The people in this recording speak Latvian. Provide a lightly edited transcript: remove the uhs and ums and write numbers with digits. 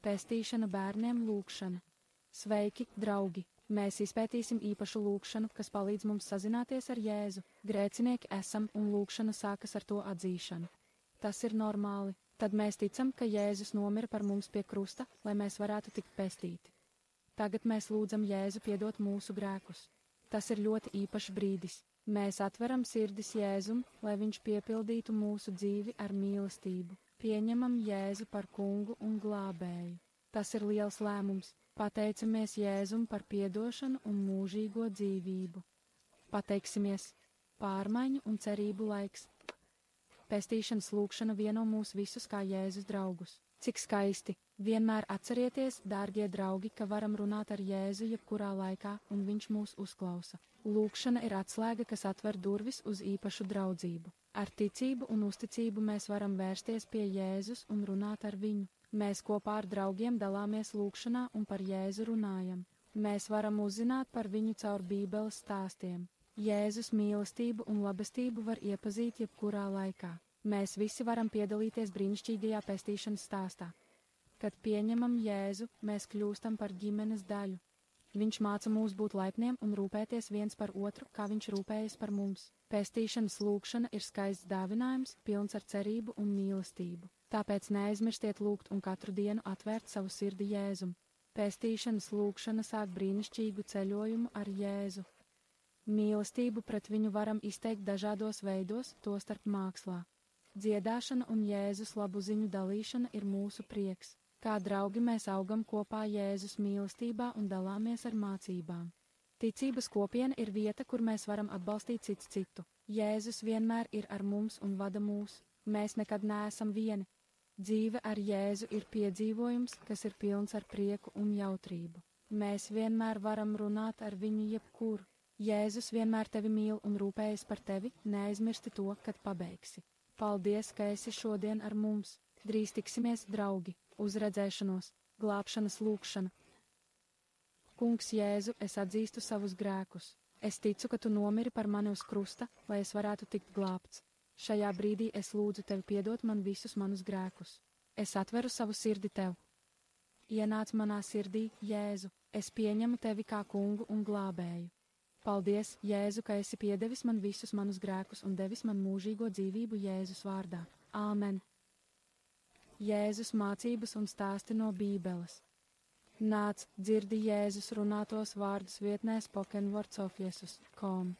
Pestīšana bērniem lūkšana. Sveiki, draugi! Mēs izpētīsim īpašu lūkšanu, kas palīdz mums sazināties ar Jēzu. Grēcinieki esam un lūkšana sākas ar to atzīšanu. Tas ir normāli. Tad mēs ticam, ka Jēzus nomira par mums pie krusta, lai mēs varētu tikt pestīti. Tagad mēs lūdzam Jēzu piedot mūsu grēkus. Tas ir ļoti īpašs brīdis. Mēs atveram sirdis Jēzum, lai viņš piepildītu mūsu dzīvi ar mīlestību. Pieņemam Jēzu par kungu un glābēju. Tas ir liels lēmums. Pateicamies Jēzum par piedošanu un mūžīgo dzīvību. Pateiksimies, pārmaiņu un cerību laiks. Pestīšanas lūkšana vieno mūs visus kā Jēzus draugus. Cik skaisti! Vienmēr atcerieties, dārgie draugi, ka varam runāt ar Jēzu jebkurā laikā, un viņš mūs uzklausa. Lūkšana ir atslēga, kas atver durvis uz īpašu draudzību. Ar ticību un uzticību mēs varam vērsties pie Jēzus un runāt ar viņu. Mēs kopā ar draugiem dalāmies lūkšanā un par Jēzu runājam. Mēs varam uzzināt par viņu caur Bībeles stāstiem. Jēzus mīlestību un labestību var iepazīt jebkurā laikā. Mēs visi varam piedalīties brīnišķīgajā pestīšanas stāstā. Kad pieņemam Jēzu, mēs kļūstam par ģimenes daļu. Viņš māca mūs būt laipniem un rūpēties viens par otru, kā viņš rūpējas par mums. Pestīšanas lūkšana ir skaists dāvinājums, pilns ar cerību un mīlestību. Tāpēc neaizmirstiet lūgt un katru dienu atvērt savu sirdi Jēzum. Pestīšanas lūkšana sāk brīnišķīgu ceļojumu ar Jēzu. Mīlestību pret viņu varam izteikt dažādos veidos, tostarp mākslā. Dziedāšana un Jēzus labu ziņu dalīšana ir mūsu prieks. Kā draugi mēs augam kopā Jēzus mīlestībā un dalāmies ar mācībām. Ticības kopiena ir vieta, kur mēs varam atbalstīt cits citu. Jēzus vienmēr ir ar mums un vada mūs. Mēs nekad neesam vieni. Dzīve ar Jēzu ir piedzīvojums, kas ir pilns ar prieku un jautrību. Mēs vienmēr varam runāt ar viņu jebkur. Jēzus vienmēr tevi mīl un rūpējas par tevi, neaizmirsti to, kad pabeigsi. Paldies, ka esi šodien ar mums. Drīz tiksimies, draugi, uz redzēšanos, glābšanas lūkšana. Kungs Jēzu, es atzīstu savus grēkus. Es ticu, ka tu nomiri par mani uz krusta, lai es varētu tikt glābts. Šajā brīdī es lūdzu tevi piedot man visus manus grēkus. Es atveru savu sirdi tev. Ienāc manā sirdī, Jēzu, es pieņemu tevi kā kungu un glābēju. Paldies, Jēzu, ka esi piedevis man visus manus grēkus un devis man mūžīgo dzīvību Jēzus vārdā. Āmen. Jēzus mācības un stāsti no Bībeles. Nāc, dzirdi Jēzus runātos vārdus vietnē spokenwordsofjesus.com.